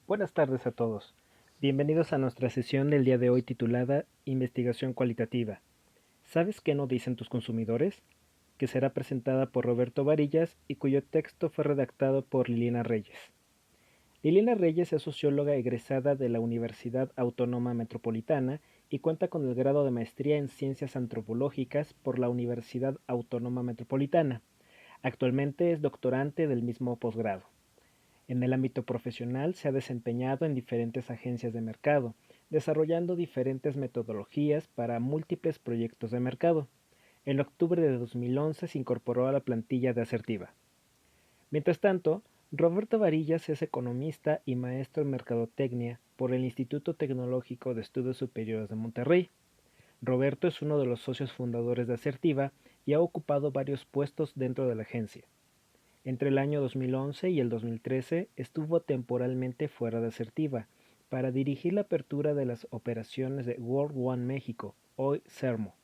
Buenas tardes a todos. Bienvenidos a nuestra sesión del día de hoy titulada Investigación cualitativa. ¿Sabes qué no dicen tus consumidores? Que será presentada por Roberto Varillas y cuyo texto fue redactado por Liliana Reyes. Liliana Reyes es socióloga egresada de la Universidad Autónoma Metropolitana y cuenta con el grado de maestría en Ciencias Antropológicas por la Universidad Autónoma Metropolitana. Actualmente es doctorante del mismo posgrado. En el ámbito profesional se ha desempeñado en diferentes agencias de mercado, desarrollando diferentes metodologías para múltiples proyectos de mercado. En octubre de 2011 se incorporó a la plantilla de Asertiva. Mientras tanto, Roberto Varillas es economista y maestro en mercadotecnia por el Instituto Tecnológico de Estudios Superiores de Monterrey. Roberto es uno de los socios fundadores de Asertiva y ha ocupado varios puestos dentro de la agencia. Entre el año 2011 y el 2013 estuvo temporalmente fuera de Asertiva para dirigir la apertura de las operaciones de World One México, hoy Sermo.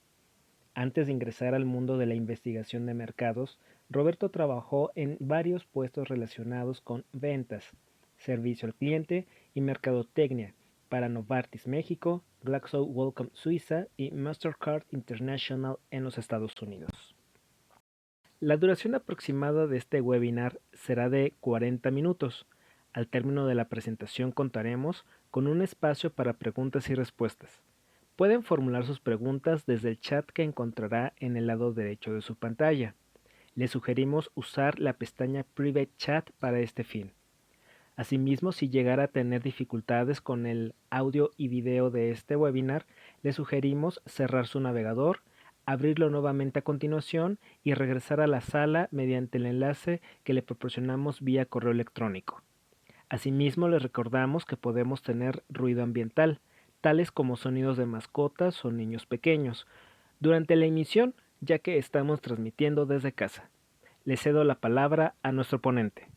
Antes de ingresar al mundo de la investigación de mercados, Roberto trabajó en varios puestos relacionados con ventas, servicio al cliente y mercadotecnia para Novartis México, Glaxo Wellcome Suiza y Mastercard International en los Estados Unidos. La duración aproximada de este webinar será de 40 minutos. Al término de la presentación contaremos con un espacio para preguntas y respuestas. Pueden formular sus preguntas desde el chat que encontrará en el lado derecho de su pantalla. Les sugerimos usar la pestaña Private Chat para este fin. Asimismo, si llegara a tener dificultades con el audio y video de este webinar, les sugerimos cerrar su navegador, abrirlo nuevamente a continuación y regresar a la sala mediante el enlace que le proporcionamos vía correo electrónico. Asimismo, les recordamos que podemos tener ruido ambiental, tales como sonidos de mascotas o niños pequeños, durante la emisión, ya que estamos transmitiendo desde casa. Le cedo la palabra a nuestro ponente.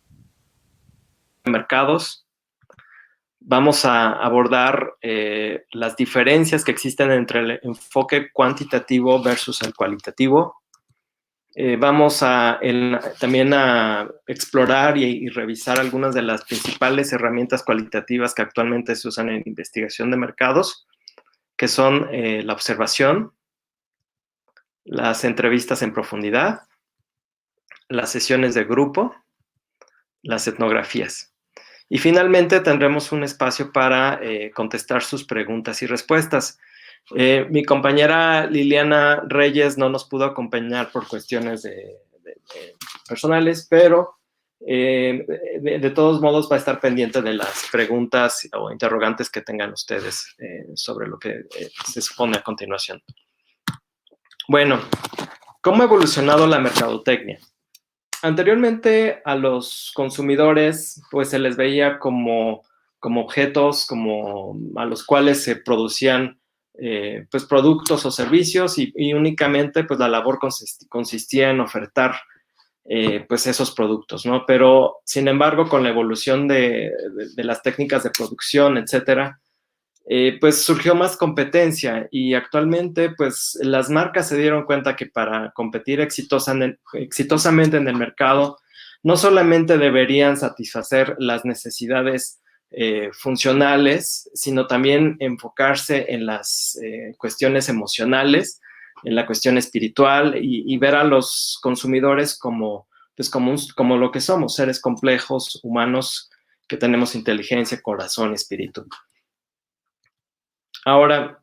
Mercados. Vamos a abordar las diferencias que existen entre el enfoque cuantitativo versus el cualitativo. Vamos también a explorar y revisar algunas de las principales herramientas cualitativas que actualmente se usan en investigación de mercados, que son la observación, las entrevistas en profundidad, las sesiones de grupo, las etnografías. Y finalmente tendremos un espacio para contestar sus preguntas y respuestas. Mi compañera Liliana Reyes no nos pudo acompañar por cuestiones personales, pero de todos modos va a estar pendiente de las preguntas o interrogantes que tengan ustedes sobre lo que se supone a continuación. Bueno, ¿cómo ha evolucionado la mercadotecnia? Anteriormente a los consumidores pues se les veía como objetos a los cuales se producían pues productos o servicios y únicamente pues la labor consistía en ofertar pues esos productos, ¿no? Pero sin embargo con la evolución de las técnicas de producción, etcétera, pues surgió más competencia y actualmente pues las marcas se dieron cuenta que para competir exitosamente en el mercado no solamente deberían satisfacer las necesidades funcionales, sino también enfocarse en las cuestiones emocionales, en la cuestión espiritual y ver a los consumidores como lo que somos, seres complejos, humanos, que tenemos inteligencia, corazón y espíritu. Ahora,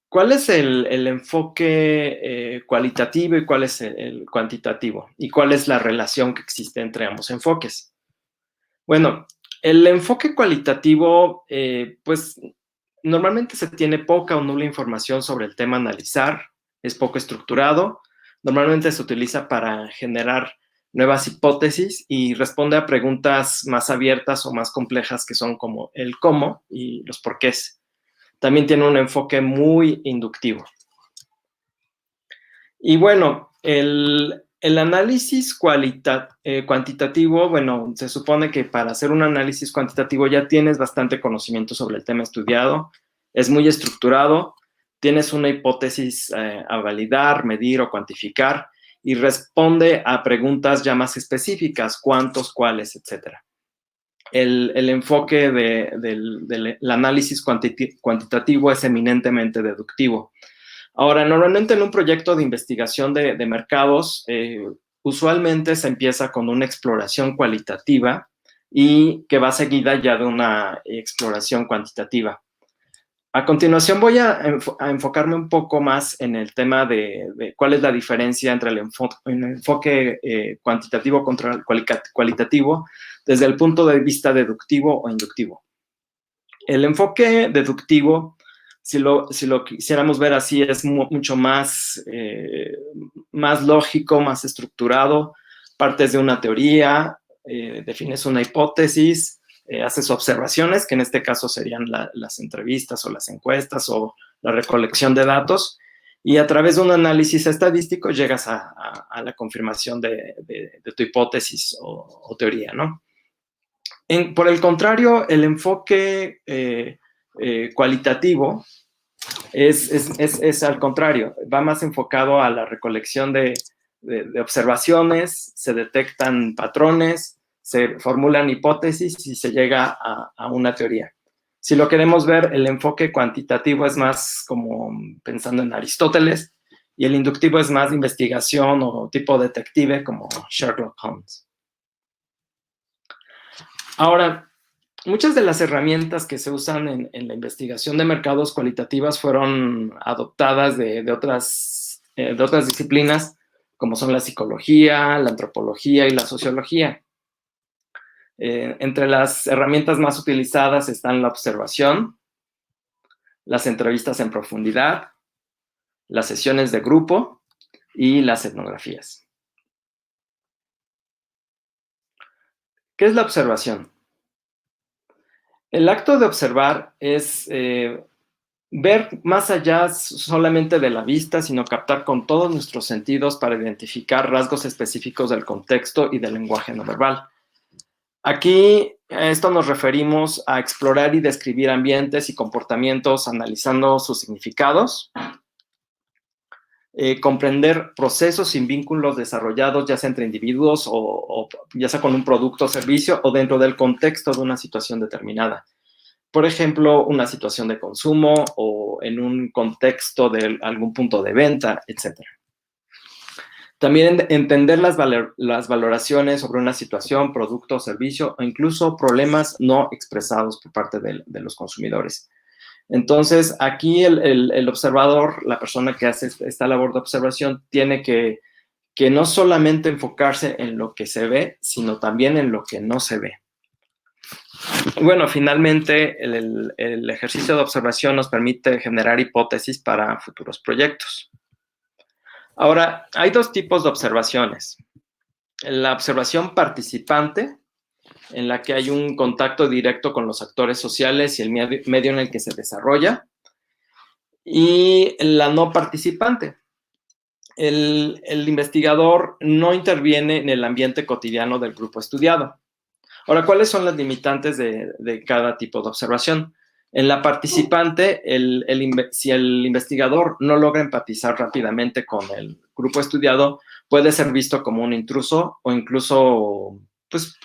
¿cuál es el enfoque cualitativo y cuál es el cuantitativo? ¿Y cuál es la relación que existe entre ambos enfoques? Bueno, el enfoque cualitativo, pues normalmente se tiene poca o nula información sobre el tema a analizar, es poco estructurado, normalmente se utiliza para generar nuevas hipótesis y responde a preguntas más abiertas o más complejas que son como el cómo y los porqués. También tiene un enfoque muy inductivo. Y bueno, el análisis cuantitativo, bueno, se supone que para hacer un análisis cuantitativo ya tienes bastante conocimiento sobre el tema estudiado, es muy estructurado, tienes una hipótesis a validar, medir o cuantificar y responde a preguntas ya más específicas, cuántos, cuáles, etcétera. el enfoque del análisis cuantitativo es eminentemente deductivo. Ahora, normalmente en un proyecto de investigación de mercados, usualmente se empieza con una exploración cualitativa y que va seguida ya de una exploración cuantitativa. A continuación voy a enfocarme un poco más en el tema de cuál es la diferencia entre el enfoque cuantitativo contra el cualitativo desde el punto de vista deductivo o inductivo. El enfoque deductivo, si lo quisiéramos ver así, es mucho más lógico, más estructurado, partes de una teoría, defines una hipótesis, haces observaciones, que en este caso serían las entrevistas o las encuestas o la recolección de datos, y a través de un análisis estadístico llegas a la confirmación de tu hipótesis o teoría, ¿no? Por el contrario, el enfoque cualitativo es al contrario, va más enfocado a la recolección de observaciones, se detectan patrones, se formulan hipótesis y se llega a una teoría. Si lo queremos ver, el enfoque cuantitativo es más como pensando en Aristóteles y el inductivo es más de investigación o tipo detective como Sherlock Holmes. Ahora, muchas de las herramientas que se usan en la investigación de mercados cualitativas fueron adoptadas de otras disciplinas, como son la psicología, la antropología y la sociología. Entre las herramientas más utilizadas están la observación, las entrevistas en profundidad, las sesiones de grupo y las etnografías. ¿Qué es la observación? El acto de observar es ver más allá solamente de la vista, sino captar con todos nuestros sentidos para identificar rasgos específicos del contexto y del lenguaje no verbal. Aquí a esto nos referimos a explorar y describir ambientes y comportamientos analizando sus significados, comprender procesos sin vínculos desarrollados, ya sea entre individuos o ya sea con un producto o servicio o dentro del contexto de una situación determinada. Por ejemplo, una situación de consumo o en un contexto de algún punto de venta, etc. También entender las valoraciones sobre una situación, producto o servicio o incluso problemas no expresados por parte de los consumidores. Entonces, aquí el observador, la persona que hace esta labor de observación, tiene que no solamente enfocarse en lo que se ve, sino también en lo que no se ve. Bueno, finalmente, el ejercicio de observación nos permite generar hipótesis para futuros proyectos. Ahora, hay dos tipos de observaciones. La observación participante, en la que hay un contacto directo con los actores sociales y el medio en el que se desarrolla, y la no participante. El investigador no interviene en el ambiente cotidiano del grupo estudiado. Ahora, ¿cuáles son las limitantes de cada tipo de observación? En la participante, si el investigador no logra empatizar rápidamente con el grupo estudiado, puede ser visto como un intruso o incluso pues,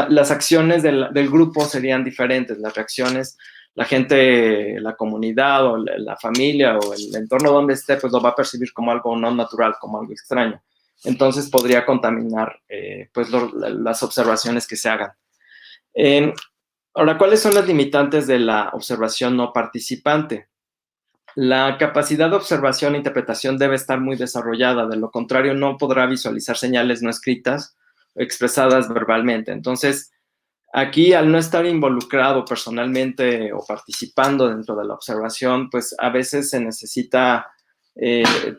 las acciones del grupo serían diferentes, las reacciones, la gente, la comunidad o la familia o el entorno donde esté, pues lo va a percibir como algo no natural, como algo extraño. Entonces podría contaminar pues las observaciones que se hagan. Ahora, ¿cuáles son las limitantes de la observación no participante? La capacidad de observación e interpretación debe estar muy desarrollada, de lo contrario no podrá visualizar señales no escritas o expresadas verbalmente. Entonces, aquí al no estar involucrado personalmente o participando dentro de la observación, pues a veces se necesita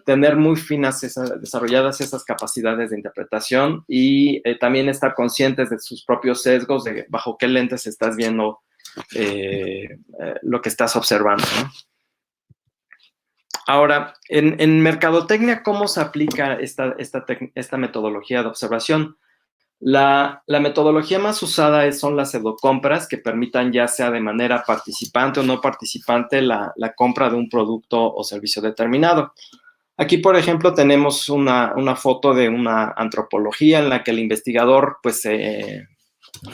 tener muy finas desarrolladas esas capacidades de interpretación y también estar conscientes de sus propios sesgos, de bajo qué lentes estás viendo lo que estás observando, ¿no? Ahora, en mercadotecnia, ¿cómo se aplica esta metodología de observación? La metodología más usada son las pseudocompras que permitan ya sea de manera participante o no participante la compra de un producto o servicio determinado. Aquí, por ejemplo, tenemos una foto de una antropología en la que el investigador pues,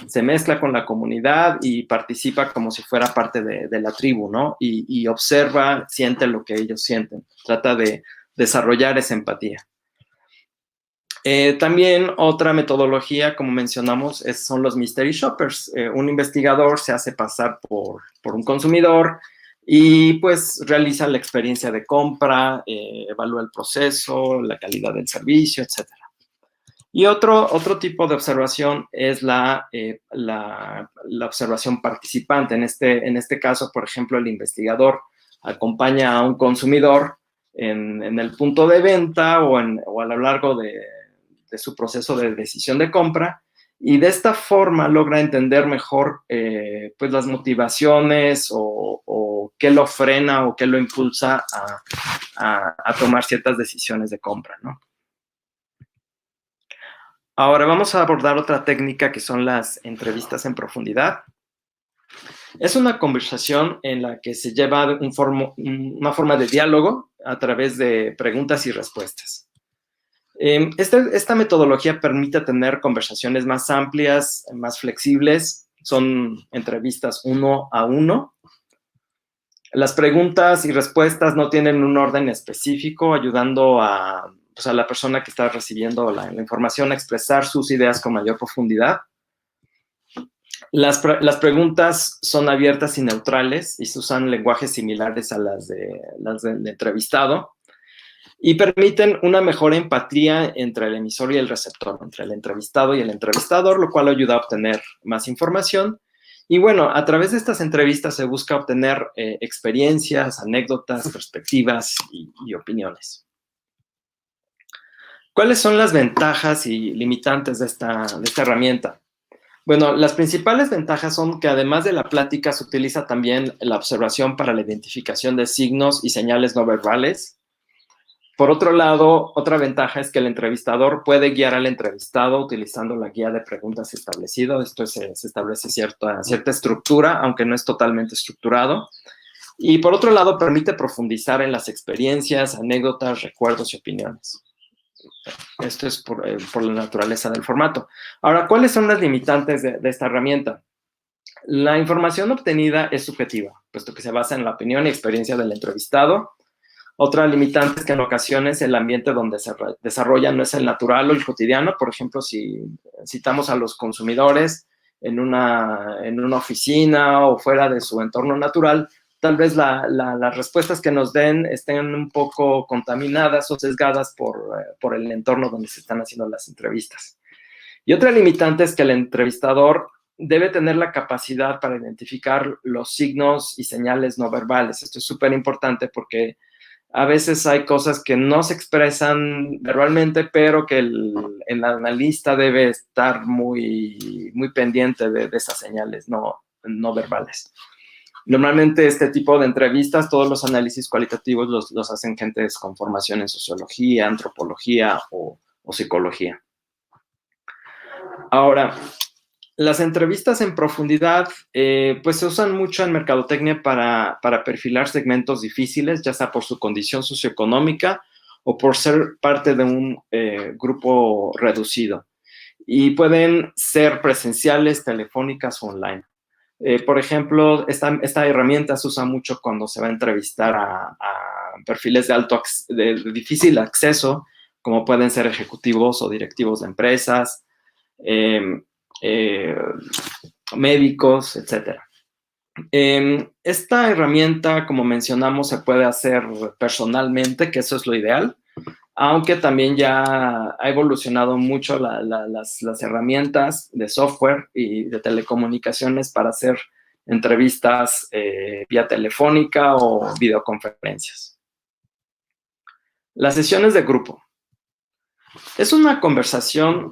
se mezcla con la comunidad y participa como si fuera parte de la tribu, ¿no? Y observa, siente lo que ellos sienten. Trata de desarrollar esa empatía. También otra metodología, como mencionamos, son los mystery shoppers. Un investigador se hace pasar por un consumidor y pues realiza la experiencia de compra, evalúa el proceso, la calidad del servicio, etc. Y otro tipo de observación es la observación participante. En este caso, por ejemplo, el investigador acompaña a un consumidor en el punto de venta o a lo largo de su proceso de decisión de compra, y de esta forma logra entender mejor pues las motivaciones o qué lo frena o qué lo impulsa a tomar ciertas decisiones de compra, ¿no? Ahora vamos a abordar otra técnica que son las entrevistas en profundidad. Es una conversación en la que se lleva una forma de diálogo a través de preguntas y respuestas. Esta metodología permite tener conversaciones más amplias, más flexibles. Son entrevistas 1 a 1. Las preguntas y respuestas no tienen un orden específico, ayudando a la persona que está recibiendo la información a expresar sus ideas con mayor profundidad. Las preguntas son abiertas y neutrales y se usan lenguajes similares a las del entrevistado, y permiten una mejor empatía entre el emisor y el receptor, entre el entrevistado y el entrevistador, lo cual ayuda a obtener más información. Y bueno, a través de estas entrevistas se busca obtener experiencias, anécdotas, perspectivas y opiniones. ¿Cuáles son las ventajas y limitantes de esta herramienta? Bueno, las principales ventajas son que además de la plática se utiliza también la observación para la identificación de signos y señales no verbales. Por otro lado, otra ventaja es que el entrevistador puede guiar al entrevistado utilizando la guía de preguntas establecida. Esto se establece cierta estructura, aunque no es totalmente estructurado. Y por otro lado, permite profundizar en las experiencias, anécdotas, recuerdos y opiniones. Esto es por la naturaleza del formato. Ahora, ¿cuáles son las limitantes de esta herramienta? La información obtenida es subjetiva, puesto que se basa en la opinión y experiencia del entrevistado. Otra limitante es que en ocasiones el ambiente donde se desarrolla no es el natural o el cotidiano. Por ejemplo, si citamos a los consumidores en una oficina o fuera de su entorno natural, tal vez las respuestas que nos den estén un poco contaminadas o sesgadas por el entorno donde se están haciendo las entrevistas. Y otra limitante es que el entrevistador debe tener la capacidad para identificar los signos y señales no verbales. Esto es súper importante porque a veces hay cosas que no se expresan verbalmente, pero que el analista debe estar muy, muy pendiente de esas señales no verbales. Normalmente este tipo de entrevistas, todos los análisis cualitativos los hacen gentes con formación en sociología, antropología o psicología. Ahora, las entrevistas en profundidad pues se usan mucho en mercadotecnia para perfilar segmentos difíciles, ya sea por su condición socioeconómica o por ser parte de un grupo reducido. Y pueden ser presenciales, telefónicas o online. Por ejemplo, esta herramienta se usa mucho cuando se va a entrevistar a perfiles de difícil acceso, como pueden ser ejecutivos o directivos de empresas, médicos, etc. Esta herramienta, como mencionamos, se puede hacer personalmente, que eso es lo ideal, aunque también ya ha evolucionado mucho las herramientas de software y de telecomunicaciones para hacer entrevistas vía telefónica o videoconferencias. Las sesiones de grupo. Es una conversación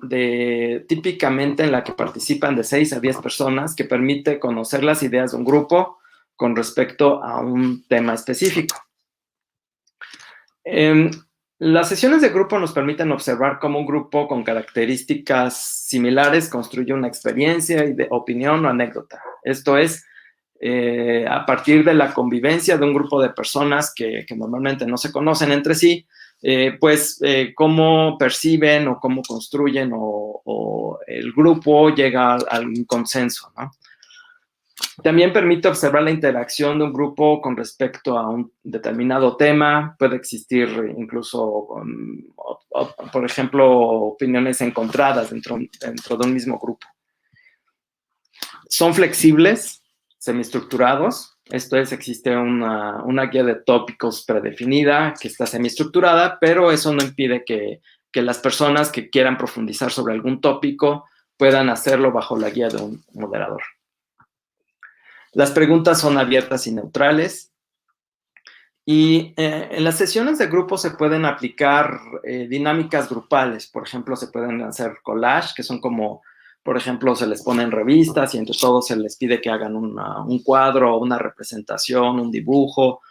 típicamente en la que participan de 6 a 10 personas, que permite conocer las ideas de un grupo con respecto a un tema específico. Las sesiones de grupo nos permiten observar cómo un grupo con características similares construye una experiencia, opinión o anécdota. Esto es, a partir de la convivencia de un grupo de personas que normalmente no se conocen entre sí, cómo perciben o cómo construyen o el grupo llega a un consenso, ¿no? También permite observar la interacción de un grupo con respecto a un determinado tema. Puede existir incluso, por ejemplo, opiniones encontradas dentro de un mismo grupo. Son flexibles, semiestructurados. Esto es, existe una guía de tópicos predefinida que está semiestructurada, pero eso no impide que las personas que quieran profundizar sobre algún tópico puedan hacerlo bajo la guía de un moderador. Las preguntas son abiertas y neutrales. Y en las sesiones de grupo se pueden aplicar dinámicas grupales. Por ejemplo, se pueden hacer collage, que son como, por ejemplo, se les ponen revistas y entre todos se les pide que hagan un cuadro, una representación, un dibujo.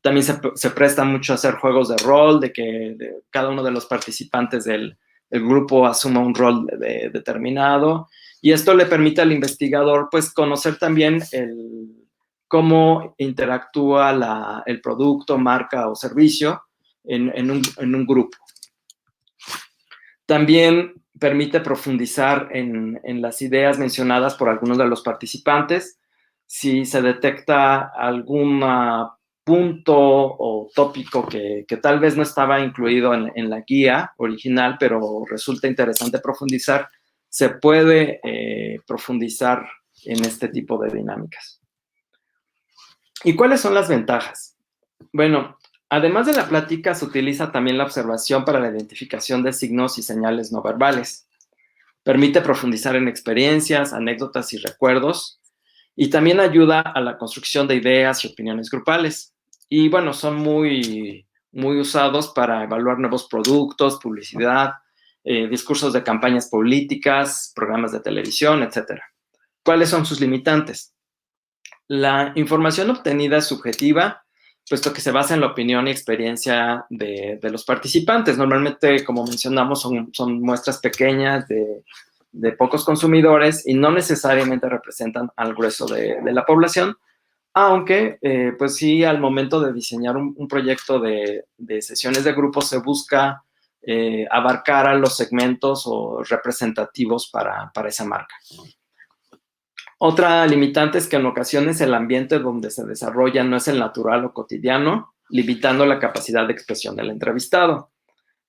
También se presta mucho a hacer juegos de rol, de que cada uno de los participantes del grupo asuma un rol determinado. Y esto le permite al investigador, pues, conocer también cómo interactúa el producto, marca o servicio en un grupo. También permite profundizar en las ideas mencionadas por algunos de los participantes. Si se detecta algún punto o tópico que tal vez no estaba incluido en la guía original, pero resulta interesante profundizar, se puede profundizar en este tipo de dinámicas. ¿Y cuáles son las ventajas? Bueno, además de la plática, se utiliza también la observación para la identificación de signos y señales no verbales. Permite profundizar en experiencias, anécdotas y recuerdos, y también ayuda a la construcción de ideas y opiniones grupales. Y bueno, son muy usados para evaluar nuevos productos, publicidad, discursos de campañas políticas, programas de televisión, etc. ¿Cuáles son sus limitantes? La información obtenida es subjetiva, puesto que se basa en la opinión y experiencia de los participantes. Normalmente, como mencionamos, son muestras pequeñas de pocos consumidores y no necesariamente representan al grueso de la población, aunque, pues sí, al momento de diseñar un proyecto de sesiones de grupo se busca abarcar a los segmentos o representativos para esa marca. Otra limitante es que en ocasiones el ambiente donde se desarrolla no es el natural o cotidiano, limitando la capacidad de expresión del entrevistado.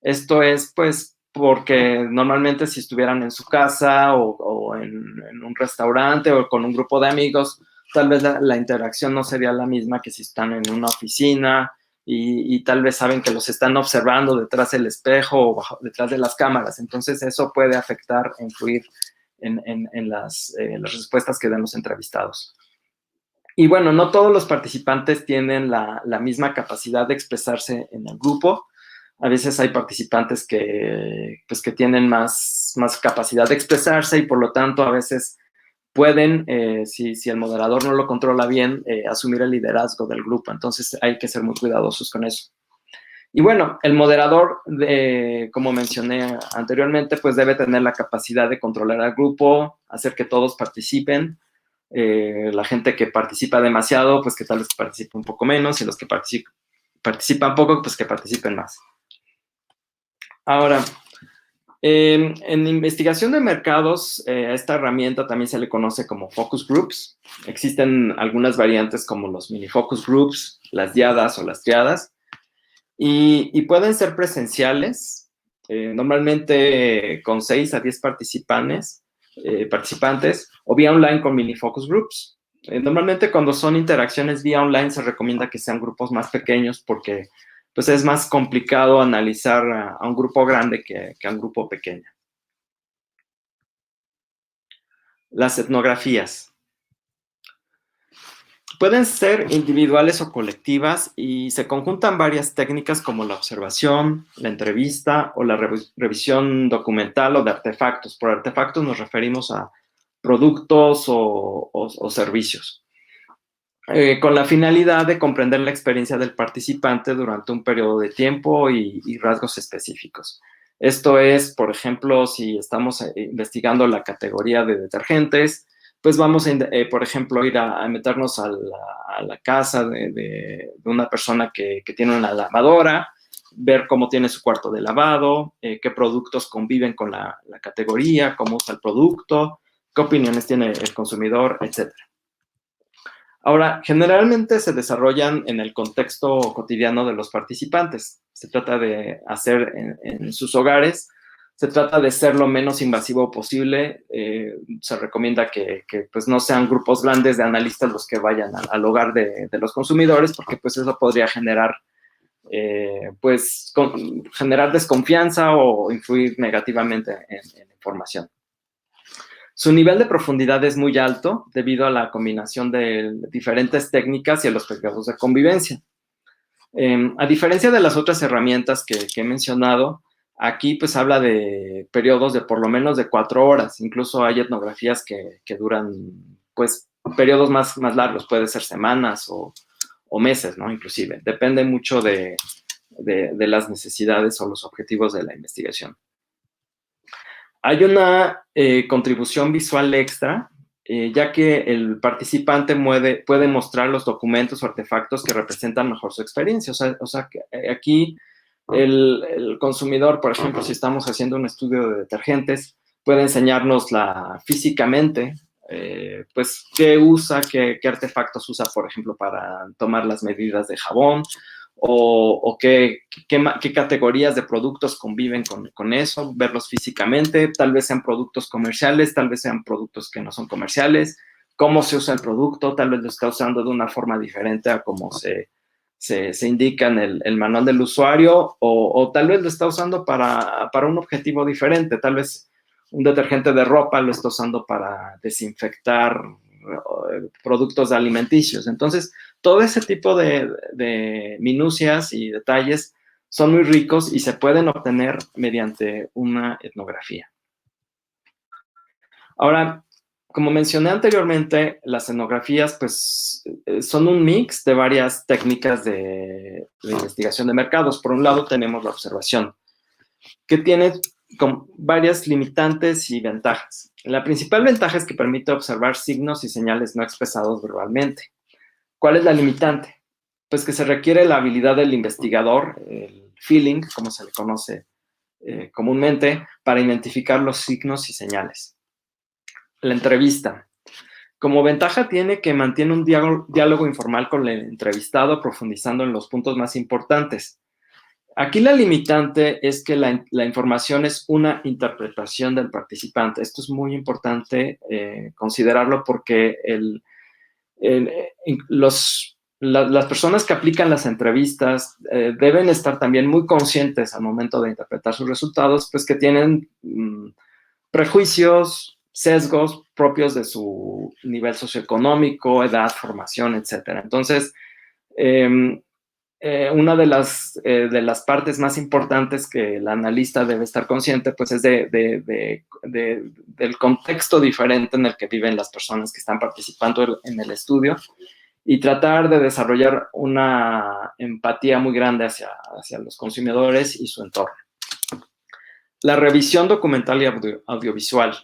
Esto es, pues, porque normalmente si estuvieran en su casa o en un restaurante o con un grupo de amigos, tal vez la interacción no sería la misma que si están en una oficina y tal vez saben que los están observando detrás del espejo o detrás de las cámaras. Entonces, eso puede afectar e influir en las respuestas que dan los entrevistados. Y bueno, no todos los participantes tienen la misma capacidad de expresarse en el grupo. A veces hay participantes que tienen más capacidad de expresarse y por lo tanto a veces pueden, si el moderador no lo controla bien, asumir el liderazgo del grupo. Entonces hay que ser muy cuidadosos con eso. Y bueno, el moderador, como mencioné anteriormente, pues debe tener la capacidad de controlar al grupo, hacer que todos participen. La gente que participa demasiado, pues que tal vez participe un poco menos, y los que participan poco, pues que participen más. Ahora, en investigación de mercados, a esta herramienta también se le conoce como focus groups. Existen algunas variantes como los mini focus groups, las diadas o las triadas. Y pueden ser presenciales, normalmente con 6 a 10 participantes, o vía online con mini focus groups. Normalmente cuando son interacciones vía online se recomienda que sean grupos más pequeños porque pues, es más complicado analizar a un grupo grande que a un grupo pequeño. Las etnografías. Pueden ser individuales o colectivas y se conjuntan varias técnicas como la observación, la entrevista o la revisión documental o de artefactos. Por artefactos nos referimos a productos o servicios, con la finalidad de comprender la experiencia del participante durante un periodo de tiempo y rasgos específicos. Esto es, por ejemplo, si estamos investigando la categoría de detergentes, pues vamos a, por ejemplo, ir a meternos a la casa de una persona que tiene una lavadora ver cómo tiene su cuarto de lavado, qué productos conviven con la categoría, cómo usa el producto, qué opiniones tiene el consumidor, etc. Ahora, generalmente se desarrollan en el contexto cotidiano de los participantes. Se trata de hacer en sus hogares, se trata de ser lo menos invasivo posible. Se recomienda que pues no sean grupos grandes de analistas los que vayan al hogar de los consumidores, porque pues eso podría generar generar desconfianza o influir negativamente en la información. Su nivel de profundidad es muy alto debido a la combinación de diferentes técnicas y a los periodos de convivencia. A diferencia de las otras herramientas que he mencionado, aquí pues habla de periodos de por lo menos de 4 horas. Incluso hay etnografías que duran pues periodos más largos, puede ser semanas o meses, ¿no? Inclusive. Depende mucho de las necesidades o los objetivos de la investigación. Hay una contribución visual extra, ya que el participante puede mostrar los documentos o artefactos que representan mejor su experiencia. O sea que aquí el consumidor, por ejemplo, si estamos haciendo un estudio de detergentes, puede enseñarnos físicamente, pues, qué usa, qué artefactos usa, por ejemplo, para tomar las medidas de jabón, o qué categorías de productos conviven con eso, verlos físicamente, tal vez sean productos comerciales, tal vez sean productos que no son comerciales, cómo se usa el producto, tal vez lo está usando de una forma diferente a cómo se indica en el manual del usuario, o tal vez lo está usando para un objetivo diferente, tal vez un detergente de ropa lo está usando para desinfectar productos alimenticios. Entonces, todo ese tipo de minucias y detalles son muy ricos y se pueden obtener mediante una etnografía. Ahora, como mencioné anteriormente, las etnografías pues, son un mix de varias técnicas de investigación de mercados. Por un lado, tenemos la observación, que tiene varias limitantes y ventajas. La principal ventaja es que permite observar signos y señales no expresados verbalmente. ¿Cuál es la limitante? Pues que se requiere la habilidad del investigador, el feeling, como se le conoce comúnmente, para identificar los signos y señales. La entrevista. Como ventaja tiene que mantiene un diálogo informal con el entrevistado, profundizando en los puntos más importantes. Aquí la limitante es que la información es una interpretación del participante. Esto es muy importante considerarlo porque las personas que aplican las entrevistas deben estar también muy conscientes al momento de interpretar sus resultados, pues que tienen prejuicios, sesgos propios de su nivel socioeconómico, edad, formación, etc. Entonces, una de las partes más importantes que el analista debe estar consciente, pues es del contexto diferente en el que viven las personas que están participando en el estudio y tratar de desarrollar una empatía muy grande hacia los consumidores y su entorno. La revisión documental y audiovisual.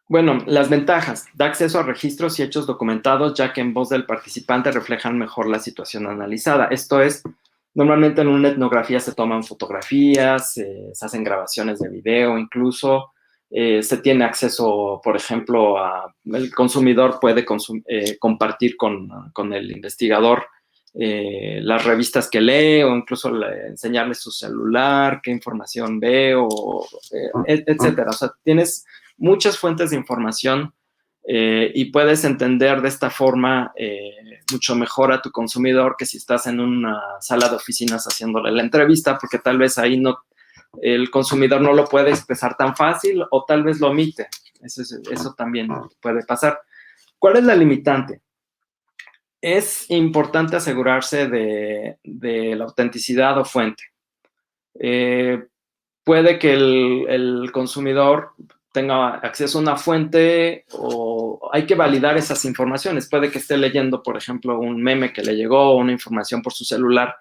Bueno, las ventajas. Da acceso a registros y hechos documentados, ya que en voz del participante reflejan mejor la situación analizada. Esto es, normalmente en una etnografía se toman fotografías, se hacen grabaciones de video, incluso se tiene acceso, por ejemplo, el consumidor puede compartir con el investigador las revistas que lee, o incluso enseñarle su celular, qué información ve, etcétera. O sea, tienes muchas fuentes de información y puedes entender de esta forma mucho mejor a tu consumidor que si estás en una sala de oficinas haciéndole la entrevista, porque tal vez ahí el consumidor no lo puede expresar tan fácil o tal vez lo omite. Eso también puede pasar. ¿Cuál es la limitante? Es importante asegurarse de la autenticidad o fuente. Puede que el consumidor tenga acceso a una fuente o hay que validar esas informaciones. Puede que esté leyendo, por ejemplo, un meme que le llegó o una información por su celular,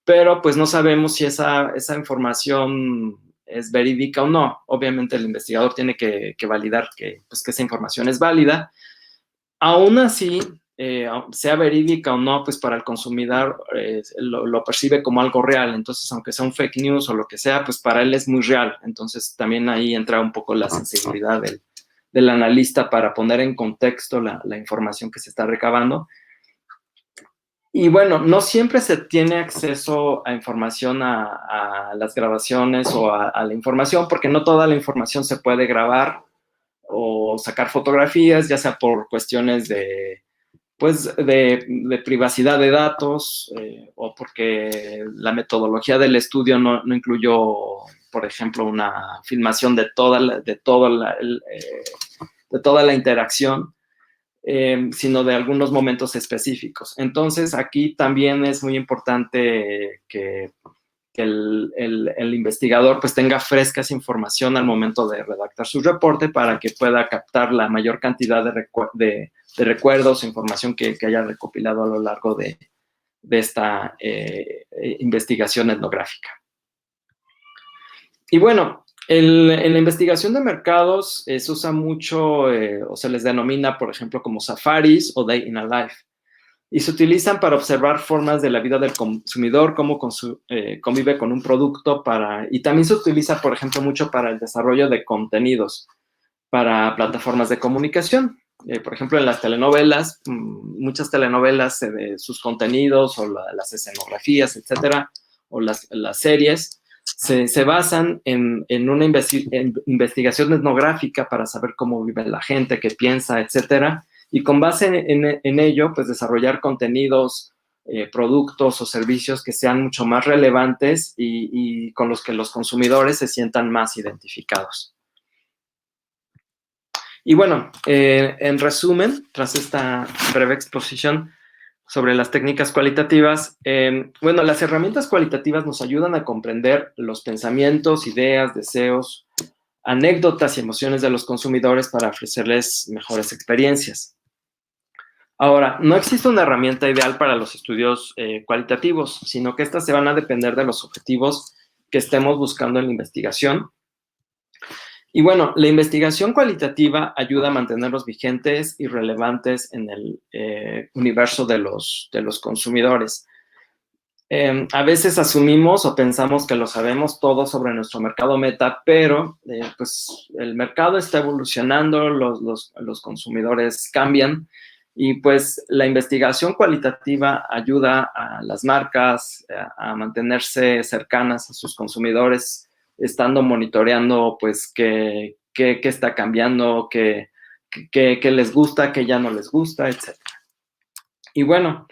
pero pues no sabemos si esa información es verídica o no. Obviamente el investigador tiene que validar que esa información es válida. Aún así, sea verídica o no, pues para el consumidor lo percibe como algo real. Entonces, aunque sea un fake news o lo que sea, pues para él es muy real. Entonces, también ahí entra un poco la sensibilidad del analista para poner en contexto la información que se está recabando. Y bueno, no siempre se tiene acceso a información, a las grabaciones o a la información, porque no toda la información se puede grabar o sacar fotografías, ya sea por cuestiones pues, de privacidad de datos o porque la metodología del estudio no incluyó, por ejemplo, una filmación de toda la interacción. Sino de algunos momentos específicos. Entonces, aquí también es muy importante que el investigador pues tenga fresca esa información al momento de redactar su reporte para que pueda captar la mayor cantidad de recuerdos, información que haya recopilado a lo largo de esta investigación etnográfica. Y bueno, en la investigación de mercados se usa mucho o se les denomina, por ejemplo, como safaris o day in a life. Y se utilizan para observar formas de la vida del consumidor, cómo convive con un producto, y también se utiliza, por ejemplo, mucho para el desarrollo de contenidos para plataformas de comunicación. Por ejemplo, en las telenovelas, muchas telenovelas, sus contenidos o las escenografías, etcétera, o las series, se basan en una investigación etnográfica para saber cómo vive la gente, qué piensa, etcétera, y con base en ello, pues desarrollar contenidos, productos o servicios que sean mucho más relevantes y con los que los consumidores se sientan más identificados. Y bueno, en resumen, tras esta breve exposición sobre las técnicas cualitativas, bueno, las herramientas cualitativas nos ayudan a comprender los pensamientos, ideas, deseos, anécdotas y emociones de los consumidores para ofrecerles mejores experiencias. Ahora, no existe una herramienta ideal para los estudios cualitativos, sino que estas se van a depender de los objetivos que estemos buscando en la investigación. Y bueno, la investigación cualitativa ayuda a mantenerlos vigentes y relevantes en el universo de los consumidores. A veces asumimos o pensamos que lo sabemos todo sobre nuestro mercado meta, pero pues el mercado está evolucionando, los consumidores cambian y pues la investigación cualitativa ayuda a las marcas a mantenerse cercanas a sus consumidores, estando monitoreando pues qué está cambiando, qué les gusta, qué ya no les gusta, etc. Y bueno,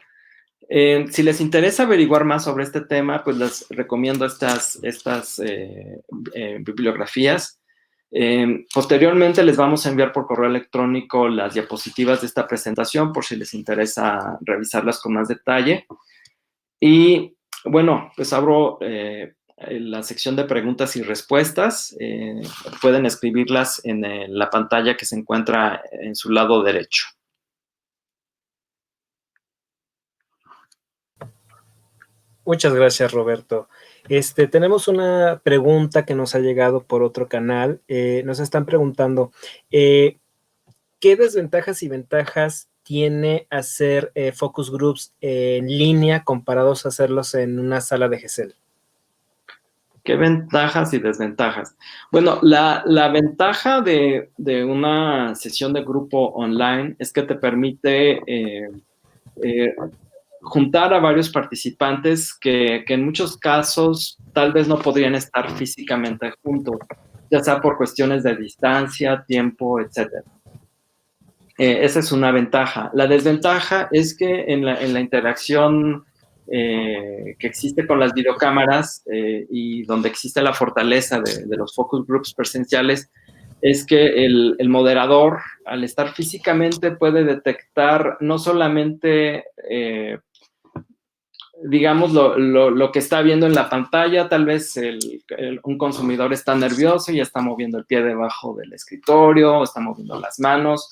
si les interesa averiguar más sobre este tema, pues les recomiendo estas bibliografías. Posteriormente les vamos a enviar por correo electrónico las diapositivas de esta presentación por si les interesa revisarlas con más detalle. Y bueno, pues abro la sección de preguntas y respuestas. Pueden escribirlas en la pantalla que se encuentra en su lado derecho. Muchas gracias, Roberto. Tenemos una pregunta que nos ha llegado por otro canal. Nos están preguntando, ¿qué desventajas y ventajas tiene hacer focus groups en línea comparados a hacerlos en una sala de GESEL? ¿Qué ventajas y desventajas? Bueno, la ventaja de una sesión de grupo online es que te permite juntar a varios participantes que en muchos casos tal vez no podrían estar físicamente juntos, ya sea por cuestiones de distancia, tiempo, etc. Esa es una ventaja. La desventaja es que en la interacción que existe con las videocámaras y donde existe la fortaleza de los focus groups presenciales, es que el moderador, al estar físicamente, puede detectar no solamente digamos, lo que está viendo en la pantalla, tal vez un consumidor está nervioso y está moviendo el pie debajo del escritorio, o está moviendo las manos,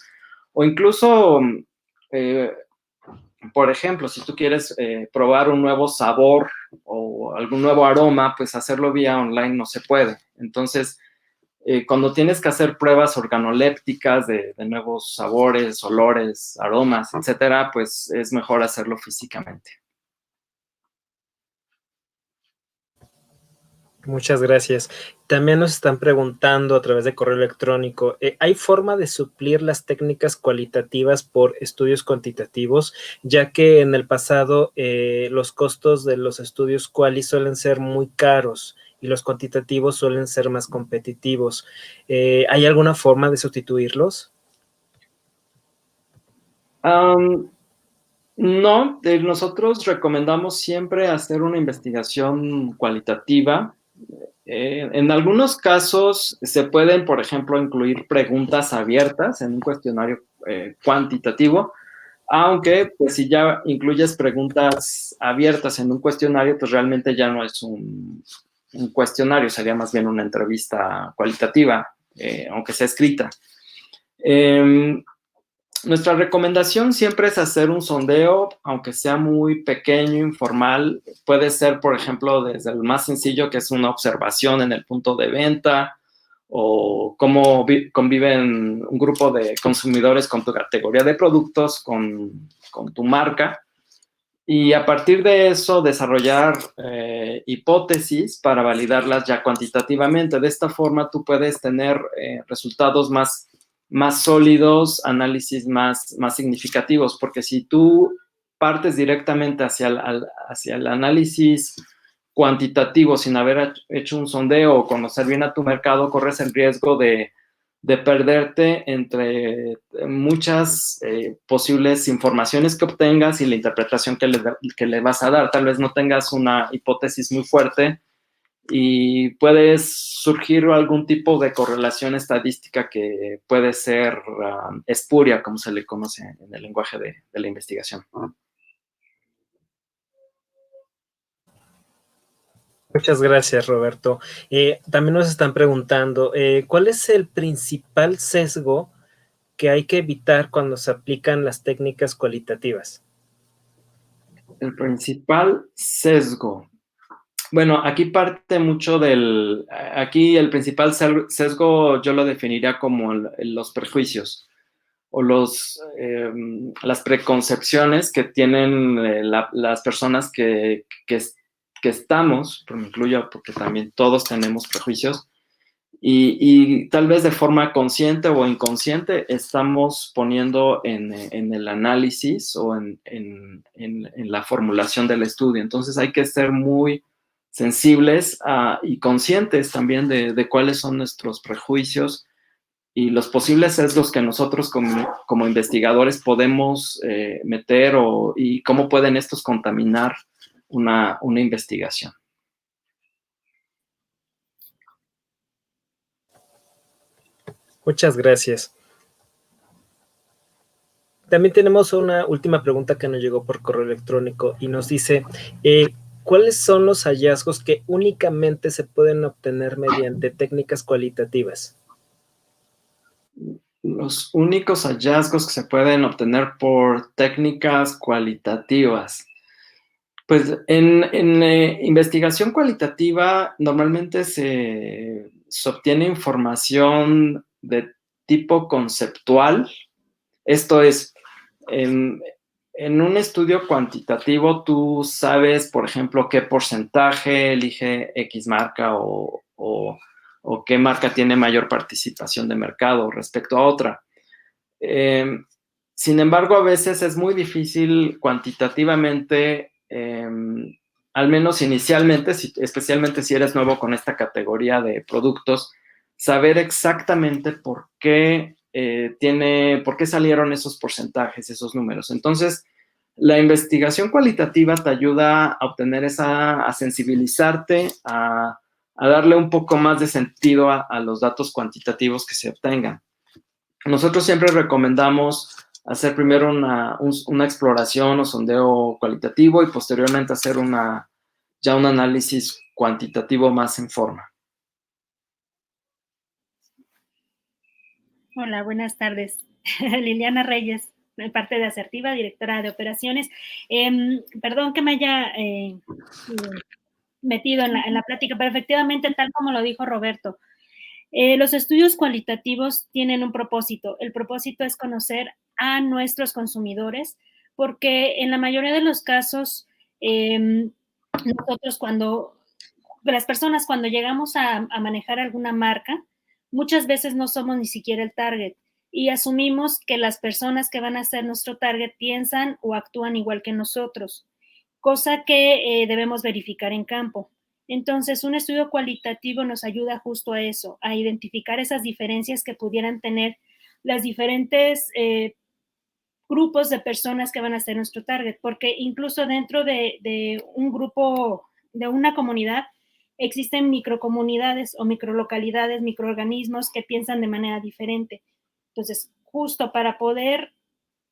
o incluso, por ejemplo, si tú quieres probar un nuevo sabor o algún nuevo aroma, pues hacerlo vía online no se puede. Entonces, Cuando tienes que hacer pruebas organolépticas de nuevos sabores, olores, aromas, etcétera, pues es mejor hacerlo físicamente. Muchas gracias. También nos están preguntando a través de correo electrónico, ¿hay forma de suplir las técnicas cualitativas por estudios cuantitativos? Ya que en el pasado los costos de los estudios quali suelen ser muy caros y los cuantitativos suelen ser más competitivos. ¿Hay alguna forma de sustituirlos? No, nosotros recomendamos siempre hacer una investigación cualitativa. En algunos casos se pueden, por ejemplo, incluir preguntas abiertas en un cuestionario cuantitativo, aunque pues si ya incluyes preguntas abiertas en un cuestionario, pues realmente ya no es un cuestionario, sería más bien una entrevista cualitativa, aunque sea escrita. Nuestra recomendación siempre es hacer un sondeo, aunque sea muy pequeño, informal. Puede ser, por ejemplo, desde el más sencillo, que es una observación en el punto de venta, o cómo conviven un grupo de consumidores con tu categoría de productos, con tu marca. Y a partir de eso, desarrollar hipótesis para validarlas ya cuantitativamente. De esta forma, tú puedes tener resultados más sólidos, análisis más significativos, porque si tú partes directamente hacia el análisis cuantitativo sin haber hecho un sondeo o conocer bien a tu mercado, corres el riesgo de perderte entre muchas posibles informaciones que obtengas y la interpretación que le vas a dar. Tal vez no tengas una hipótesis muy fuerte y puede surgir algún tipo de correlación estadística que puede ser espuria, como se le conoce en el lenguaje de la investigación. Muchas gracias, Roberto. También nos están preguntando, ¿cuál es el principal sesgo que hay que evitar cuando se aplican las técnicas cualitativas? El principal sesgo. Bueno, aquí parte mucho aquí el principal sesgo yo lo definiría como los prejuicios o las preconcepciones que tienen las personas que estamos, pero me incluyo porque también todos tenemos prejuicios, y tal vez de forma consciente o inconsciente estamos poniendo en el análisis o en la formulación del estudio. Entonces hay que ser muy sensibles y conscientes también de cuáles son nuestros prejuicios y los posibles sesgos que nosotros como investigadores podemos meter y cómo pueden estos contaminar una investigación. Muchas gracias. También tenemos una última pregunta que nos llegó por correo electrónico y nos dice, ¿cuáles son los hallazgos que únicamente se pueden obtener mediante técnicas cualitativas? Los únicos hallazgos que se pueden obtener por técnicas cualitativas. Pues en investigación cualitativa normalmente se obtiene información de tipo conceptual. Esto es, en un estudio cuantitativo tú sabes, por ejemplo, qué porcentaje elige X marca o qué marca tiene mayor participación de mercado respecto a otra. Sin embargo, a veces es muy difícil cuantitativamente, al menos inicialmente, especialmente si eres nuevo con esta categoría de productos, saber exactamente por qué salieron esos porcentajes, esos números. Entonces, la investigación cualitativa te ayuda a obtener a sensibilizarte, a darle un poco más de sentido a los datos cuantitativos que se obtengan. Nosotros siempre recomendamos hacer primero una exploración o sondeo cualitativo y posteriormente hacer ya un análisis cuantitativo más en forma. Hola, buenas tardes. Liliana Reyes, de parte de Asertiva, directora de operaciones. Perdón que me haya metido en la plática, pero efectivamente, tal como lo dijo Roberto, Los estudios cualitativos tienen un propósito. El propósito es conocer a nuestros consumidores, porque en la mayoría de los casos, nosotros las personas cuando llegamos a manejar alguna marca, muchas veces no somos ni siquiera el target y asumimos que las personas que van a ser nuestro target piensan o actúan igual que nosotros, cosa que debemos verificar en campo. Entonces, un estudio cualitativo nos ayuda justo a eso, a identificar esas diferencias que pudieran tener las diferentes grupos de personas que van a ser nuestro target, porque incluso dentro de un grupo, de una comunidad, existen microcomunidades o microlocalidades, microorganismos que piensan de manera diferente. Entonces, justo para poder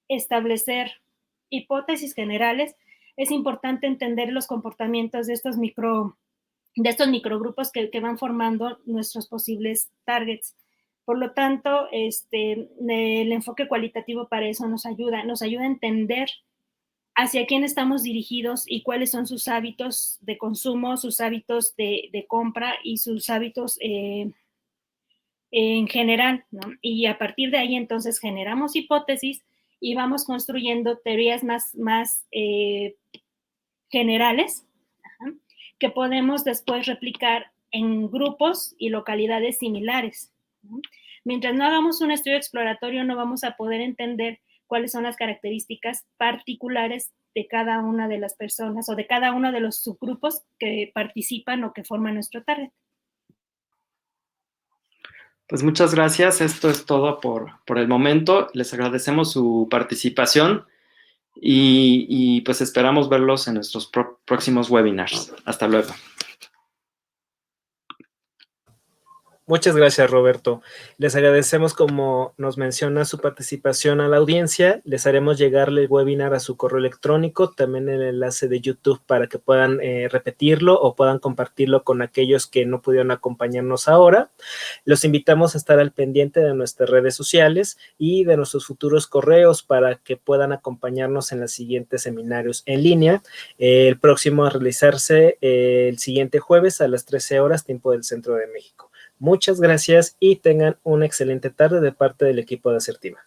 establecer hipótesis generales, es importante entender los comportamientos de estos microgrupos que van formando nuestros posibles targets. Por lo tanto, el enfoque cualitativo para eso nos ayuda a entender hacia quién estamos dirigidos y cuáles son sus hábitos de consumo, sus hábitos de compra y sus hábitos en general, ¿no? Y a partir de ahí entonces generamos hipótesis y vamos construyendo teorías más generales, que podemos después replicar en grupos y localidades similares, ¿no? Mientras no hagamos un estudio exploratorio, no vamos a poder entender cuáles son las características particulares de cada una de las personas o de cada uno de los subgrupos que participan o que forman nuestro target. Pues muchas gracias. Esto es todo por el momento. Les agradecemos su participación y pues esperamos verlos en nuestros próximos webinars. Hasta luego. Muchas gracias, Roberto. Les agradecemos, como nos menciona, su participación a la audiencia. Les haremos llegar el webinar a su correo electrónico, también el enlace de YouTube para que puedan repetirlo o puedan compartirlo con aquellos que no pudieron acompañarnos ahora. Los invitamos a estar al pendiente de nuestras redes sociales y de nuestros futuros correos para que puedan acompañarnos en los siguientes seminarios en línea. El próximo a realizarse el siguiente jueves a las 13 horas, tiempo del Centro de México. Muchas gracias y tengan una excelente tarde de parte del equipo de Asertiva.